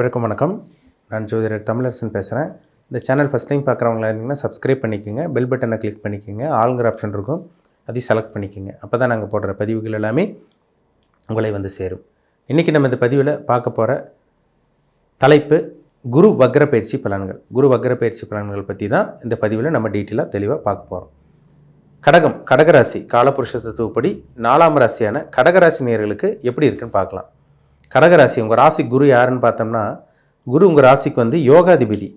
அனைவருக்கும் வணக்கம். நான் ஜோதிடர் தமிழரசன் பேசுகிறேன். இந்த சேனல் ஃபஸ்ட் டைம் பார்க்குறவங்களா இருந்தீங்கன்னா சப்ஸ்கிரைப் பண்ணிக்கோங்க, பெல் பட்டனை கிளிக் பண்ணிக்கோங்க, ஆளுங்கிற ஆப்ஷன் இருக்கும், அதையும் செலக்ட் பண்ணிக்கோங்க. அப்போ தான் நாங்கள் போடுற பதிவுகள் எல்லாமே உங்களை வந்து சேரும். இன்றைக்கி நம்ம இந்த பதிவில் பார்க்க போகிற தலைப்பு குரு வக்ர பயிற்சி பலன்கள். குரு வக்ர பயிற்சி பலன்கள் பற்றி தான் இந்த பதிவில் நம்ம டீட்டெயிலாக தெளிவாக பார்க்க போகிறோம். கடகராசி காலபுருஷ தத்துவப்படி 4ஆம் ராசியான கடகராசி நேயர்களுக்கு எப்படி இருக்குன்னு பார்க்கலாம். கடகராசி உங்கள் ராசி குரு யாருன்னு பார்த்தோம்னா, குரு உங்கள் ராசிக்கு வந்து யோகாதிபதி,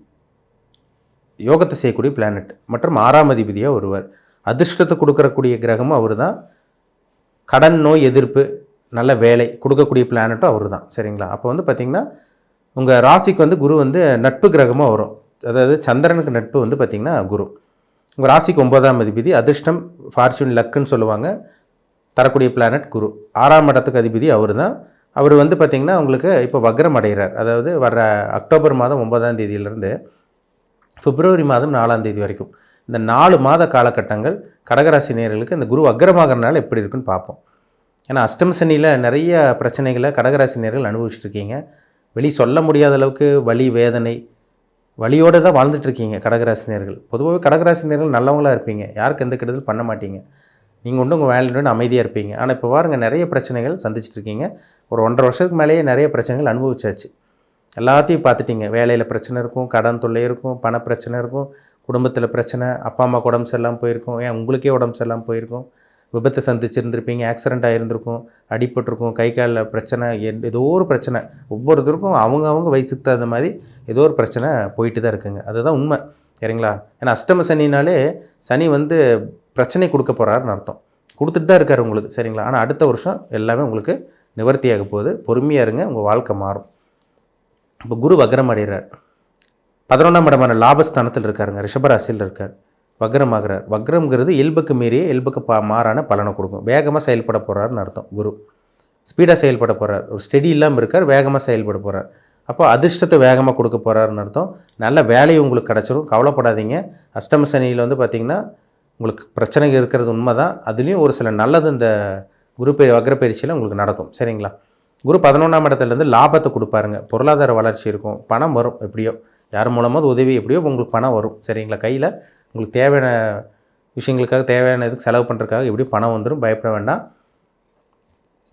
யோகத்தை செய்யக்கூடிய பிளானட் மற்றும் 6ஆம் அதிபதியாக ஒருவர். அதிர்ஷ்டத்தை கொடுக்கக்கூடிய கிரகமும் அவர் தான். கடன் நோய் எதிர்ப்பு நல்ல வேலை கொடுக்கக்கூடிய பிளானட்டும் அவர் தான். சரிங்களா? அப்போ வந்து பார்த்திங்கன்னா உங்கள் ராசிக்கு வந்து குரு வந்து நட்பு கிரகமாக வரும். அதாவது சந்திரனுக்கு நட்பு வந்து பார்த்திங்கன்னா குரு. உங்கள் ராசிக்கு 9ஆம் அதிபதி, அதிர்ஷ்டம் ஃபார்ச்சூன் லக்குன்னு சொல்லுவாங்க, தரக்கூடிய பிளானட் குரு. 6ஆம் இடத்துக்கு அதிபதி அவர் தான். அவர் வந்து பார்த்திங்கன்னா உங்களுக்கு இப்போ வக்ரம் அடைகிறார். அதாவது வர்ற அக்டோபர் மாதம் 9ஆம் தேதியிலிருந்து பிப்ரவரி மாதம் 4ஆம் தேதி வரைக்கும் இந்த 4 மாத காலகட்டங்கள் கடகராசி நேயர்களுக்கு இந்த குரு வக்ரமாகறனால எப்படி இருக்குன்னு பார்ப்போம். ஏன்னா அஷ்டம சனியில் நிறைய பிரச்சனைகளை கடகராசி நேயர்கள் அனுபவிச்சுட்ருக்கீங்க. வெளி சொல்ல முடியாத அளவுக்கு வலி வேதனை வலியோடு தான் வாழ்ந்துட்டுருக்கீங்க கடகராசி நேயர்கள். பொதுவாகவே கடகராசி நேயர்கள் நல்லவங்களாக இருப்பீங்க, யாருக்கு எந்த கெடுதல் பண்ண மாட்டீங்க, நீங்கள் ஒன்று உங்கள் வேலைன்னு அமைதியாக இருப்பீங்க. ஆனால் இப்போ பாருங்கள் நிறைய பிரச்சனைகள் சந்திச்சிட்ருக்கீங்க. ஒரு 1.5 வருஷத்துக்கு மேலேயே நிறைய பிரச்சனைகள் அனுபவிச்சாச்சு. எல்லாத்தையும் பார்த்துட்டிங்க. வேலையில் பிரச்சனை இருக்கும், கடன் தொல்லை இருக்கும், பண பிரச்சனை இருக்கும், குடும்பத்தில் பிரச்சனை, அப்பா அம்மா உடம்பு சரியில்லாமல் போயிருக்கும், ஏன் உங்களுக்கே உடம்பு சரியில்லாமல் போயிருக்கும், விபத்தை சந்திச்சிருந்துருப்பீங்க, ஆக்சிடெண்ட் ஆகிருந்திருக்கும், அடிபட்டிருக்கும், கை காலில் பிரச்சனை, ஏதோ ஒரு பிரச்சனை. ஒவ்வொருத்தருக்கும் அவங்க வயசுக்கு தகுந்த மாதிரி ஏதோ ஒரு பிரச்சனை போயிட்டு தான் இருக்குங்க. அதுதான் உண்மை. சரிங்களா? ஏன்னா அஷ்டம சனினாலே சனி வந்து பிரச்சனை கொடுக்க போகிறாருன்னு அர்த்தம். கொடுத்துட்டு தான் இருக்கார் உங்களுக்கு. சரிங்களா? ஆனால் அடுத்த வருஷம் எல்லாமே உங்களுக்கு நிவர்த்தியாக போகுது. பொறுமையாக இருங்க, உங்கள் வாழ்க்கை மாறும். இப்போ குரு வக்ரம் அடைகிறார். 11ஆம் இடமான லாபஸ்தானத்தில் இருக்காருங்க, ரிஷபராசியில் இருக்கார், வக்ரமாகிறார். வக்ரம்ங்கிறது இயல்புக்கு மீறிய இயல்புக்கு மாறான பலனை கொடுக்கும். வேகமாக செயல்பட போகிறாருன்னு அர்த்தம். குரு ஸ்பீடாக செயல்பட போகிறார். ஒரு ஸ்டெடி இல்லாமல் இருக்கார், வேகமாக செயல்பட போகிறார். அப்போ அதிர்ஷ்டத்தை வேகமாக கொடுக்க போகிறாருன்னு அர்த்தம். நல்ல வேலையை உங்களுக்கு கிடச்சிரும், கவலைப்படாதீங்க. அஷ்டம சனியில் வந்து பார்த்திங்கன்னா உங்களுக்கு பிரச்சனைகள் இருக்கிறது உண்மை தான். அதுலேயும் ஒரு சில நல்லது இந்த குரு வக்ர பயிற்சியில் உங்களுக்கு நடக்கும். சரிங்களா? குரு 11ஆம் இடத்துலேருந்து லாபத்தை கொடுப்பாருங்க. பொருளாதார வளர்ச்சி இருக்கும், பணம் வரும். எப்படியோ யார் மூலமாக உதவி எப்படியோ உங்களுக்கு பணம் வரும். சரிங்களா? கையில் உங்களுக்கு தேவையான விஷயங்களுக்காக தேவையான இதுக்கு செலவு பண்ணுறதுக்காக எப்படியும் பணம் வந்துடும், பயப்பட வேண்டாம்.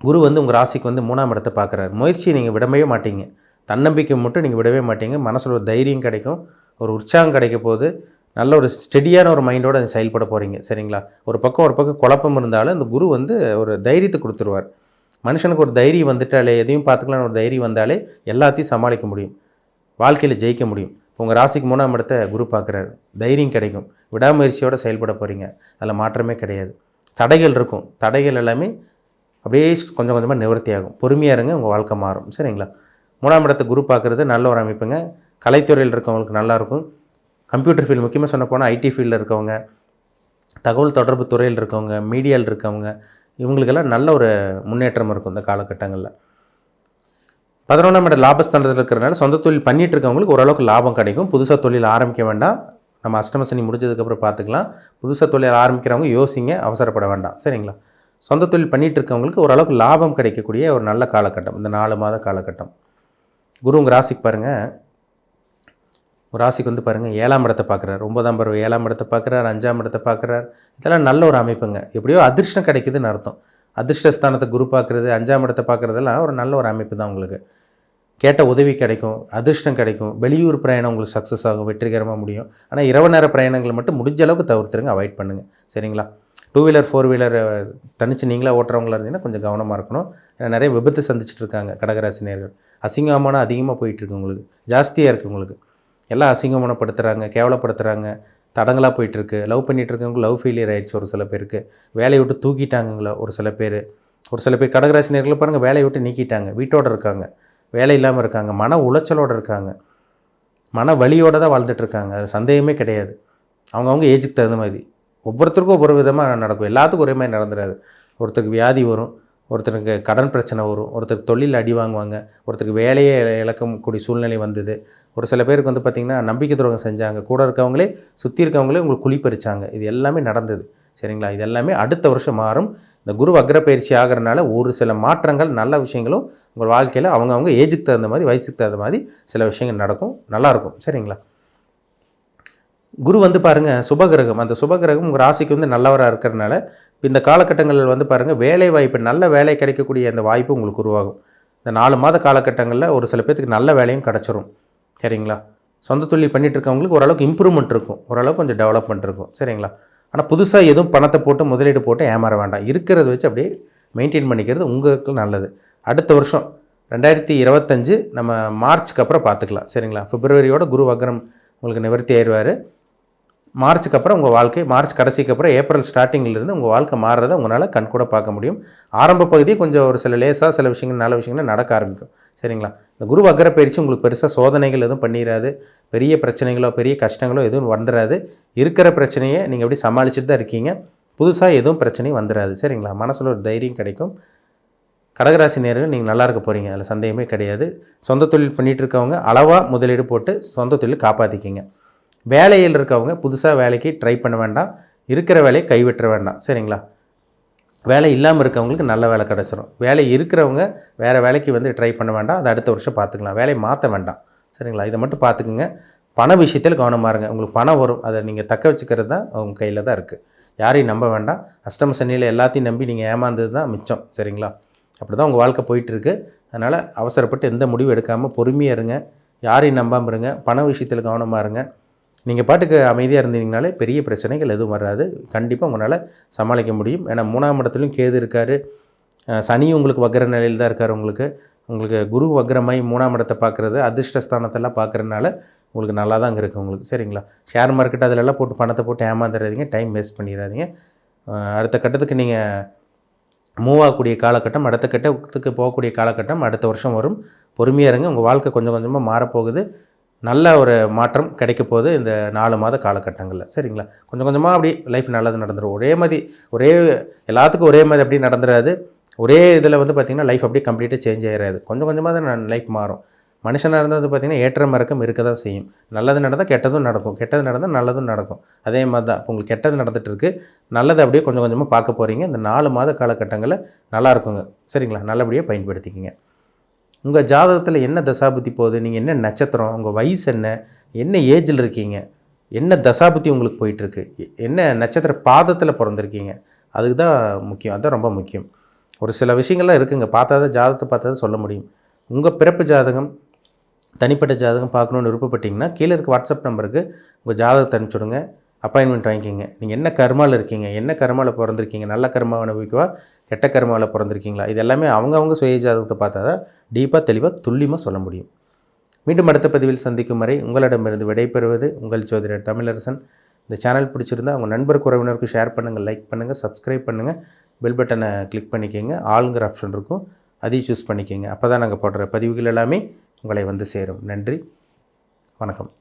குரு வந்து உங்கள் ராசிக்கு வந்து 3ஆம் இடத்தை பார்க்குறாரு. முயற்சியை நீங்கள் விடவே மாட்டீங்க, தன்னம்பிக்கை மட்டும் நீங்கள் விடவே மாட்டீங்க. மனசில் ஒரு தைரியம் கிடைக்கும், ஒரு உற்சாகம் கிடைக்க போது, நல்ல ஒரு ஸ்டெடியான ஒரு மைண்டோடு அதை செயல்பட போகிறீங்க. சரிங்களா? ஒரு பக்கம் குழப்பம் இருந்தாலும் இந்த குரு வந்து ஒரு தைரியத்தை கொடுத்துருவார். மனுஷனுக்கு ஒரு தைரியம் வந்துட்டாலே, எதையும் பார்த்துக்கலான்னு ஒரு தைரியம் வந்தாலே எல்லாத்தையும் சமாளிக்க முடியும், வாழ்க்கையில் ஜெயிக்க முடியும். உங்கள் ராசிக்கு 3ஆம் இடத்தை குரு பார்க்குறாரு. தைரியம் கிடைக்கும், விடாமுயற்சியோடு செயல்பட போகிறீங்க. அதில் மாற்றமே கிடையாது. தடைகள் இருக்கும், தடைகள் எல்லாமே அப்படியே கொஞ்சம் கொஞ்சமாக நிவர்த்தி ஆகும். பொறுமையாக இருங்க, உங்கள் வாழ்க்கை மாறும். சரிங்களா? 3ஆம் இடத்தை குரு பார்க்குறது நல்ல ஒரு அமைப்புங்க. கலைத்துறையில் இருக்கவங்களுக்கு நல்லாயிருக்கும். கம்ப்யூட்டர் ஃபீல்டு, முக்கியமாக சொன்ன போனால் ஐடி ஃபீல்டில் இருக்கவங்க, தகவல் தொடர்பு துறையில் இருக்கவங்க, மீடியாவில் இருக்கவங்க, இவங்களுக்கெல்லாம் நல்ல ஒரு முன்னேற்றம் இருக்கும் இந்த காலகட்டங்களில். 11ஆம் இடம் லாபஸ்தானத்தில் இருக்கிறனால சொந்த தொழில் பண்ணிகிட்டு இருக்கவங்களுக்கு ஓரளவுக்கு லாபம் கிடைக்கும். புதுசாக தொழில் ஆரம்பிக்க வேண்டாம், நம்ம அஷ்டம சனி முடிஞ்சதுக்கப்புறம் பார்த்துக்கலாம். புதுசாக தொழில் ஆரம்பிக்கிறவங்க யோசிங்க, அவசரப்பட வேண்டாம். சரிங்களா? சொந்த தொழில் பண்ணிகிட்டு இருக்கவங்களுக்கு ஓரளவுக்கு லாபம் கிடைக்கக்கூடிய ஒரு நல்ல காலகட்டம் இந்த 4 மாத காலகட்டம். குரு உங்கள் ராசிக்கு பாருங்கள், ஒரு ராசிக்கு வந்து பாருங்கள் 7ஆம் இடத்தை பார்க்குறாரு. 9ஆம் பருவம் 7ஆம் இடத்தை பார்க்குறாரு, 5ஆம் இடத்தை பார்க்குறாரு. இதெல்லாம் நல்ல ஒரு அமைப்புங்க. எப்படியோ அதிர்ஷ்டம் கிடைக்குதுன்னு அர்த்தம். அதிர்ஷ்டஸ்தானத்தை குரு பார்க்குறது, 5ஆம் இடத்தை பார்க்குறதெல்லாம் ஒரு நல்ல ஒரு அமைப்பு தான். உங்களுக்கு கேட்ட உதவி கிடைக்கும், அதிர்ஷ்டம் கிடைக்கும். வெளியூர் பிரயாணம் உங்களுக்கு சக்ஸஸ் ஆகும், வெற்றிகரமாக முடியும். ஆனால் இரவு நேர பிரயாணங்கள் மட்டும் முடிஞ்ச அளவுக்கு தவிர்த்துருங்க, அவாய்ட் பண்ணுங்கள். சரிங்களா? 2 வீலர் 4 வீலர் தனித்து நீங்களாக ஓட்டுறவங்களா இருந்தீங்கன்னா கொஞ்சம் கவனமாக இருக்கணும். ஏன்னா நிறைய விபத்து சந்திச்சுட்டு இருக்காங்க கடகராசி நேயர்கள். அசிங்கமான அதிகமாக போயிட்டுருக்கு, உங்களுக்கு ஜாஸ்தியாக இருக்குது. உங்களுக்கு எல்லாம் அசிங்கமானப்படுத்துகிறாங்க, கேவலப்படுத்துகிறாங்க, தடங்களாக போயிட்டுருக்கு. லவ் பண்ணிகிட்டு இருக்கவங்க லவ் ஃபெயிலியர் ஆகிடுச்சு. ஒரு சில பேருக்கு வேலையை விட்டு தூக்கிட்டாங்களோ ஒரு சில பேர். கடகராசி நேயர்களை பாருங்கள், வேலையை விட்டு நீக்கிட்டாங்க, வீட்டோடு இருக்காங்க, வேலை இல்லாமல் இருக்காங்க, மன உளைச்சலோடு இருக்காங்க, மன வலியோடு தான் வாழ்ந்துட்டுருக்காங்க. அது சந்தேகமே கிடையாது. அவங்கவுங்க ஏஜுக்கு தகுந்த மாதிரி ஒவ்வொருத்தருக்கும் ஒவ்வொரு விதமாக நடக்கும். எல்லாத்துக்கும் ஒரே மாதிரி நடந்துடாது. ஒருத்தருக்கு வியாதி வரும், ஒருத்தருக்கு கடன் பிரச்சனை வரும், ஒருத்தருக்கு தொழில் அடி வாங்குவாங்க, ஒருத்தருக்கு வேலையே இழக்கக்கூடிய சூழ்நிலை வந்தது. ஒரு சில பேருக்கு வந்து பார்த்திங்கன்னா நம்பிக்கை துரோகம் செஞ்சாங்க, கூட இருக்கவங்களே சுற்றி இருக்கவங்களே உங்களுக்கு குழி பறிச்சாங்க. இது எல்லாமே நடந்தது. சரிங்களா. இது எல்லாமே அடுத்த வருஷம் மாறும். இந்த குரு வக்ர பயிற்சி ஆகிறனால ஒரு சில மாற்றங்கள், நல்ல விஷயங்களும் உங்கள் வாழ்க்கையில் அவங்கவுங்க ஏஜுக்கு தகுந்த மாதிரி, வயசுக்கு தகுந்த மாதிரி சில விஷயங்கள் நடக்கும், நல்லாயிருக்கும். சரிங்களா. குரு வந்து பாருங்கள் சுபகிரகம். அந்த சுபகிரகம் உங்கள் ராசிக்கு வந்து நல்லவராக இருக்கிறனால இப்போ இந்த காலகட்டங்களில் வந்து பாருங்கள் வேலை வாய்ப்பு, நல்ல வேலை கிடைக்கக்கூடிய அந்த வாய்ப்பு உங்களுக்கு உருவாகும். இந்த 4 மாத காலகட்டங்களில் ஒரு சில பேர்த்துக்கு நல்ல வேலையும் கிடச்சிரும். சரிங்களா. சொந்த தொழில் பண்ணிகிட்டு இருக்கவங்களுக்கு ஓரளவுக்கு இம்ப்ரூவ்மெண்ட் இருக்கும், ஓரளவுக்கு கொஞ்சம் டெவலப்மெண்ட் இருக்கும். சரிங்களா. ஆனால் புதுசாக எதுவும் பணத்தை போட்டு முதலீடு போட்டு ஏமாற வேண்டாம். இருக்கிறத வச்சு அப்படியே மெயின்டைன் பண்ணிக்கிறது உங்களுக்கு நல்லது. அடுத்த வருஷம் 2025 நம்ம மார்ச்சுக்கு அப்புறம் பார்த்துக்கலாம். சரிங்களா. பிப்ரவரியோட குரு வக்ரம் உங்களுக்கு நிவர்த்தி ஆயிடுவார். மார்ச்சுக்கு அப்புறம் உங்கள் வாழ்க்கை, மார்ச் கடைசிக்கு அப்புறம் ஏப்ரல் ஸ்டார்டிங்கிலிருந்து உங்கள் வாழ்க்கை மாறுறதை உங்களால் கண்கூட பார்க்க முடியும். ஆரம்ப பகுதி கொஞ்சம் ஒரு சில லேசாக சில விஷயங்கள், நல்ல விஷயங்கள் நடக்க ஆரம்பிக்கும். சரிங்களா. இந்த குரு வக்ர பயிற்சி உங்களுக்கு பெருசாக சோதனைகள் எதுவும் பண்ணிடாது, பெரிய பிரச்சனைகளோ பெரிய கஷ்டங்களோ எதுவும் வந்துடாது. இருக்கிற பிரச்சனையை நீங்கள் எப்படி சமாளிச்சுட்டு தான் இருக்கீங்க. புதுசாக எதுவும் பிரச்சனையும் வந்துடாது. சரிங்களா. மனசில் ஒரு தைரியம் கிடைக்கும். கடகராசி நேயர்கள் நீங்கள் நல்லா இருக்க போகிறீங்க, அதில் சந்தேகமே கிடையாது. சொந்த தொழில் பண்ணிகிட்டு இருக்கவங்க அளவாக முதலீடு போட்டு சொந்த தொழில் காப்பாற்றிக்கிங்க. வேலையில் இருக்கவங்க புதுசாக வேலைக்கு ட்ரை பண்ண வேண்டாம், இருக்கிற வேலையை கைவிட்டுற வேண்டாம். சரிங்களா. வேலை இல்லாமல் இருக்கவங்களுக்கு நல்ல வேலை கிடச்சிரும். வேலை இருக்கிறவங்க வேறு வேலைக்கு வந்து ட்ரை பண்ண வேண்டாம், அது அடுத்த வருஷம் பார்த்துக்கலாம். வேலையை மாற்ற வேண்டாம். சரிங்களா. இதை மட்டும் பார்த்துக்குங்க. பண விஷயத்தில் கவனமாக இருங்க. உங்களுக்கு பணம் வரும், அதை நீங்கள் தக்க வச்சுக்கிறது தான் உங்கள் கையில் தான் இருக்குது. யாரையும் நம்ப வேண்டாம். அஷ்டம சனியில் எல்லாத்தையும் நம்பி நீங்கள் ஏமாந்தது தான் மிச்சம். சரிங்களா. அப்படி தான் உங்கள் வாழ்க்கை போயிட்டுருக்கு. அதனால் அவசரப்பட்டு எந்த முடிவு எடுக்காமல் பொறுமையாக இருங்க. யாரையும் நம்பாமல் இருங்க. பண விஷயத்தில் கவனமாக இருங்க. நீங்கள் பாட்டுக்கு அமைதியாக இருந்தீங்கனாலே பெரிய பிரச்சனைகள் எதுவும் வராது. கண்டிப்பாக உங்களால் சமாளிக்க முடியும். ஏன்னா 3ஆம் இடத்துலையும் கேது இருக்கார், சனியும் உங்களுக்கு வக்ர நிலையில் தான் இருக்கார். உங்களுக்கு குரு வக்ரமாய் 3ஆம் இடத்தை பார்க்குறது, அதிர்ஷ்டஸ்தானத்தெல்லாம் பார்க்குறதுனால உங்களுக்கு நல்லா தான் இருக்குது உங்களுக்கு. சரிங்களா. ஷேர் மார்க்கெட் அதிலெல்லாம் போட்டு பணத்தை போட்டு ஏமாந்துடாதீங்க, டைம் வேஸ்ட் பண்ணிடாதீங்க. அடுத்த கட்டத்துக்கு நீங்கள் மூவ் ஆகக்கூடிய காலகட்டம், அடுத்த கட்டத்துக்கு போகக்கூடிய காலகட்டம் அடுத்த வருஷம் வரும். பொறுமையாக இருங்க. உங்கள் வாழ்க்கை கொஞ்சம் கொஞ்சமாக மாறப்போகுது. நல்ல ஒரு மாற்றம் கிடைக்க போகுது இந்த 4 மாத காலகட்டங்களில். சரிங்களா. கொஞ்சம் கொஞ்சமாக அப்படி லைஃப் நல்லது நடந்துடும். ஒரே எல்லாத்துக்கும் ஒரே மாதிரி அப்படி நடந்துடாது. ஒரே இதில் வந்து பார்த்திங்கன்னா லைஃப் அப்படியே கம்ப்ளீட்டாக சேஞ்ச் ஆகிடாது. கொஞ்சம் கொஞ்சமாக தான் லைஃப் மாறும். மனுஷனாக இருந்தால் பார்த்திங்கன்னா ஏற்றம் இறக்கம் இருக்க தான் செய்யும். நல்லது நடந்தால் கெட்டதும் நடக்கும், கெட்டது நடந்தால் நல்லதும் நடக்கும். அதே மாதிரி தான் இப்போ உங்களுக்கு கெட்டது நடந்துகிட்ருக்கு, நல்லது அப்படியே கொஞ்சம் கொஞ்சமாக பார்க்க போகிறீங்க. இந்த 4 மாத காலகட்டங்களில் நல்லா இருக்குங்க. சரிங்களா. நல்லபடியாக பயன்படுத்திக்கிங்க. உங்கள் ஜாதகத்தில் என்ன தசாபுத்தி போகுது, நீங்கள் என்ன நட்சத்திரம், உங்கள் வயசு என்ன, என்ன ஏஜில் இருக்கீங்க, என்ன தசாபுத்தி உங்களுக்கு போயிட்டுருக்கு, என்ன நட்சத்திர பாதத்தில் பிறந்திருக்கீங்க, அதுக்கு தான் முக்கியம். அதுதான் ரொம்ப முக்கியம். ஒரு சில விஷயங்கள்லாம் இருக்குங்க, பார்த்தா தான் ஜாதகத்தை பார்த்தா தான் சொல்ல முடியும். உங்கள் பிறப்பு ஜாதகம், தனிப்பட்ட ஜாதகம் பார்க்கணுன்னு விருப்பப்பட்டீங்கன்னா கீழே இருக்க வாட்ஸ்அப் நம்பருக்கு உங்கள் ஜாதகத்தை அனுப்பிச்சுடுங்க, அப்பாயின்மெண்ட் வாங்கிக்கிங்க. நீங்கள் என்ன கர்மாவில் இருக்கீங்க, என்ன கர்மாவில் பிறந்திருக்கீங்க, நல்ல கர்மாவை அனுபவிக்கவா கெட்ட கர்மாவில் பிறந்திருக்கீங்களா, இது எல்லாமே அவங்கவுங்க சுய ஜாதகத்தை பார்த்தா தான் டீப்பாக தெளிவாக துல்லியமாக சொல்ல முடியும். மீண்டும் அடுத்த பதிவில் சந்திக்கும் வரை உங்களிடமிருந்து விடைபெறுவது உங்கள் ஜோதிடர் தமிழரசன். இந்த சேனல் பிடிச்சிருந்தால் உங்கள் நண்பருக்கு உறவினருக்கு ஷேர் பண்ணுங்கள், லைக் பண்ணுங்கள், சப்ஸ்கிரைப் பண்ணுங்கள், பெல் பட்டனை கிளிக் பண்ணிக்கோங்க. ஆளுங்கிற ஆப்ஷன் இருக்கும், அதையும் சூஸ் பண்ணிக்கோங்க. அப்போ தான் நாங்கள் போடுற பதிவுகள் எல்லாமே உங்களை வந்து சேரும். நன்றி, வணக்கம்.